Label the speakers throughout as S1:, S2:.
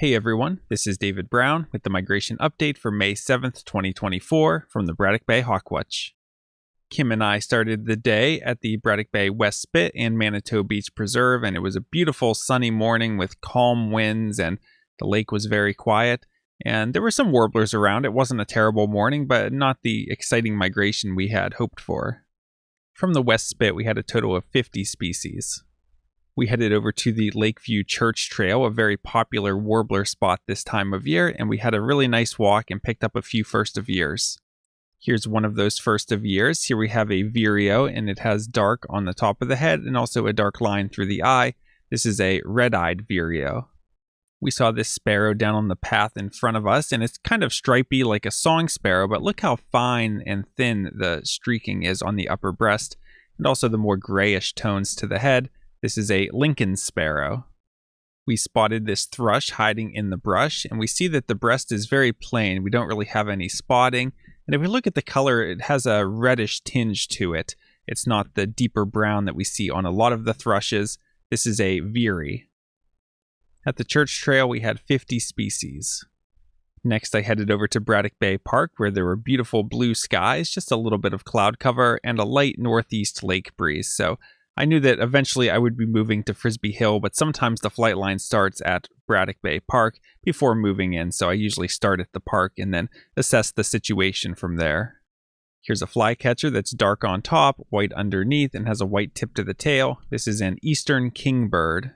S1: Hey everyone, this is David Brown with the migration update for May 7th, 2024 from the Braddock Bay Hawk Watch. Kim and I started the day at the Braddock Bay West Spit and Manitou Beach Preserve, and it was a beautiful sunny morning with calm winds, and the lake was very quiet, and there were some warblers around. It wasn't a terrible morning, but not the exciting migration we had hoped for. From the West Spit, we had a total of 50 species. We headed over to the Lakeview Church Trail, a very popular warbler spot this time of year, and we had a really nice walk and picked up a few first of years. Here's one of those first of years. Here we have a vireo, and it has dark on the top of the head and also a dark line through the eye. This is a red-eyed vireo. We saw this sparrow down on the path in front of us, and it's kind of stripy like a song sparrow, but look how fine and thin the streaking is on the upper breast, and also the more grayish tones to the head. This is a Lincoln sparrow. We spotted this thrush hiding in the brush, and we see that the breast is very plain. We don't really have any spotting. And if we look at the color, it has a reddish tinge to it. It's not the deeper brown that we see on a lot of the thrushes. This is a veery. At the church trail, we had 50 species. Next, I headed over to Braddock Bay Park, where there were beautiful blue skies, just a little bit of cloud cover, and a light northeast lake breeze. So I knew that eventually I would be moving to Frisbee Hill, but sometimes the flight line starts at Braddock Bay Park before moving in, so I usually start at the park and then assess the situation from there. Here's a flycatcher that's dark on top, white underneath, and has a white tip to the tail. This is an eastern kingbird.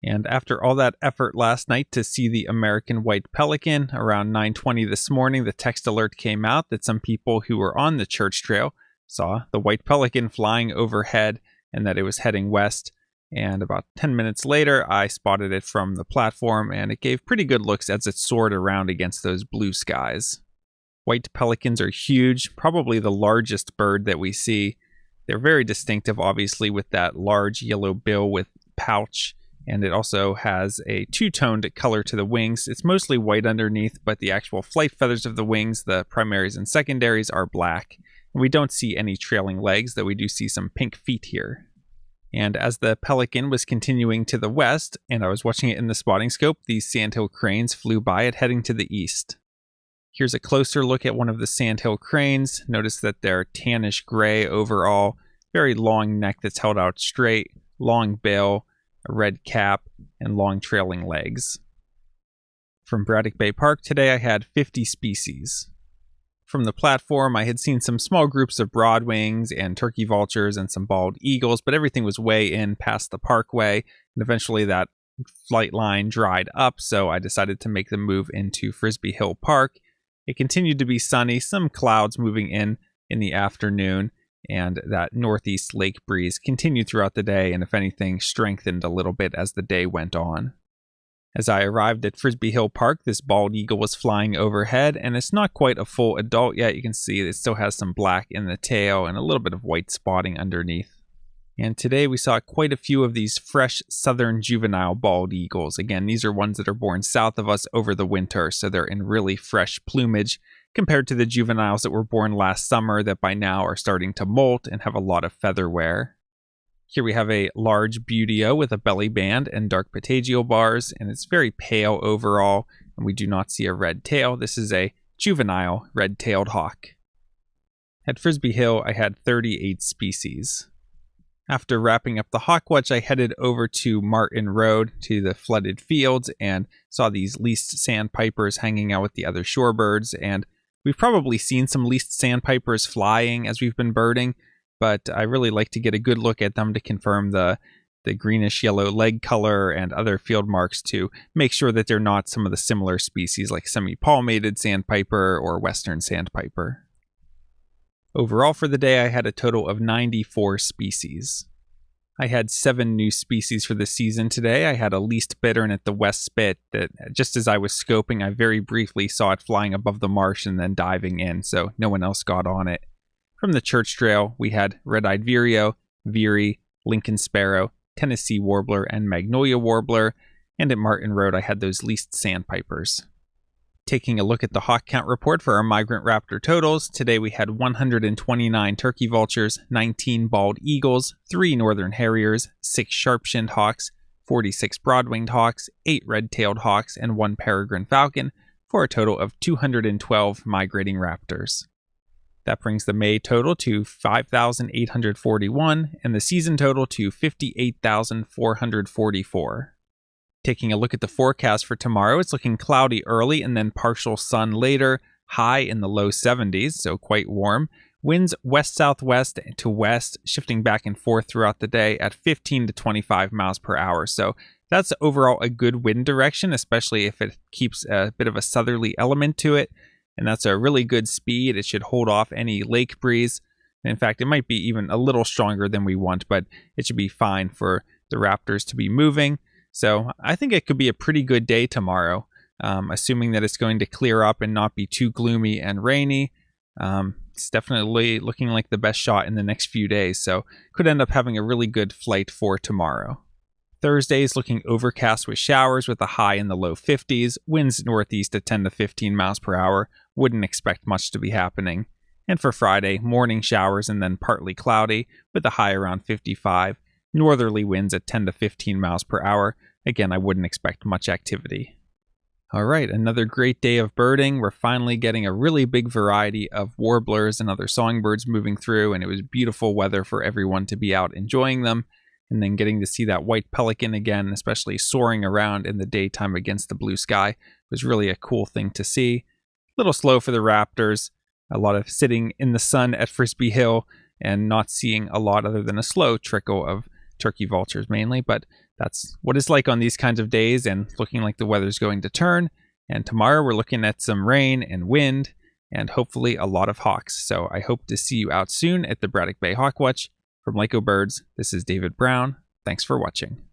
S1: And after all that effort last night to see the American white pelican, around 9:20 this morning, the text alert came out that some people who were on the church trail saw the white pelican flying overhead and that it was heading west, and about 10 minutes later I spotted it from the platform, and it gave pretty good looks as it soared around against those blue skies. White pelicans are huge, probably the largest bird that we see. They're very distinctive, obviously, with that large yellow bill with pouch, and it also has a two-toned color to the wings. It's mostly white underneath, but the actual flight feathers of the wings, the primaries and secondaries, are black. We don't see any trailing legs, though we do see some pink feet here. And as the pelican was continuing to the west, and I was watching it in the spotting scope, these sandhill cranes flew by it heading to the east. Here's a closer look at one of the sandhill cranes. Notice that they're tannish gray overall, very long neck that's held out straight, long bill, a red cap, and long trailing legs. From Braddock Bay Park today, I had 50 species. From the platform, I had seen some small groups of broadwings and turkey vultures and some bald eagles, but everything was way in past the parkway, and eventually that flight line dried up, so I decided to make the move into Frisbee Hill Park. It continued to be sunny, some clouds moving in the afternoon, and that northeast lake breeze continued throughout the day, and if anything, strengthened a little bit as the day went on. As I arrived at Frisbee Hill Park, this bald eagle was flying overhead, and it's not quite a full adult yet. You can see it still has some black in the tail and a little bit of white spotting underneath. And today we saw quite a few of these fresh southern juvenile bald eagles. Again, these are ones that are born south of us over the winter, so they're in really fresh plumage compared to the juveniles that were born last summer that by now are starting to molt and have a lot of feather wear. Here we have a large buteo with a belly band and dark patagial bars, and it's very pale overall, and we do not see a red tail. This is a juvenile red-tailed hawk. At Frisbee Hill, I had 38 species. After wrapping up the Hawk Watch, I headed over to Martin Road to the flooded fields and saw these least sandpipers hanging out with the other shorebirds, and we've probably seen some least sandpipers flying as we've been birding, but I really like to get a good look at them to confirm the greenish yellow leg color and other field marks to make sure that they're not some of the similar species like semi-palmated sandpiper or western sandpiper. Overall for the day, I had a total of 94 species. I had 7 new species for the season today. I had a least bittern at the West Spit that just as I was scoping, I very briefly saw it flying above the marsh and then diving in, so no one else got on it. From the church trail, we had red-eyed vireo, veery, Lincoln sparrow, Tennessee warbler, and magnolia warbler, and at Martin Road I had those least sandpipers. Taking a look at the hawk count report for our migrant raptor totals, today we had 129 turkey vultures, 19 bald eagles, 3 northern harriers, 6 sharp-shinned hawks, 46 broad-winged hawks, 8 red-tailed hawks, and 1 peregrine falcon, for a total of 212 migrating raptors. That brings the May total to 5,841 and the season total to 58,444. Taking a look at the forecast for tomorrow, it's looking cloudy early and then partial sun later, high in the low 70s, so quite warm. Winds west-southwest to west, shifting back and forth throughout the day at 15 to 25 miles per hour. So that's overall a good wind direction, especially if it keeps a bit of a southerly element to it. And that's a really good speed. It should hold off any lake breeze. In fact, it might be even a little stronger than we want, but it should be fine for the raptors to be moving. So I think it could be a pretty good day tomorrow, assuming that it's going to clear up and not be too gloomy and rainy. It's definitely looking like the best shot in the next few days, so could end up having a really good flight for tomorrow. Thursday is looking overcast with showers with a high in the low 50s, winds northeast at 10 to 15 miles per hour. Wouldn't expect much to be happening. And for Friday, morning showers and then partly cloudy with a high around 55. Northerly winds at 10 to 15 miles per hour. Again, I wouldn't expect much activity. All right, another great day of birding. We're finally getting a really big variety of warblers and other songbirds moving through, and it was beautiful weather for everyone to be out enjoying them. And then getting to see that white pelican again, especially soaring around in the daytime against the blue sky, was really a cool thing to see. A little slow for the raptors, a lot of sitting in the sun at Frisbee Hill and not seeing a lot other than a slow trickle of turkey vultures mainly, but that's what it's like on these kinds of days, and looking like the weather's going to turn. And tomorrow we're looking at some rain and wind and hopefully a lot of hawks. So I hope to see you out soon at the Braddock Bay Hawk Watch. From Lyco Birds, this is David Brown. Thanks for watching.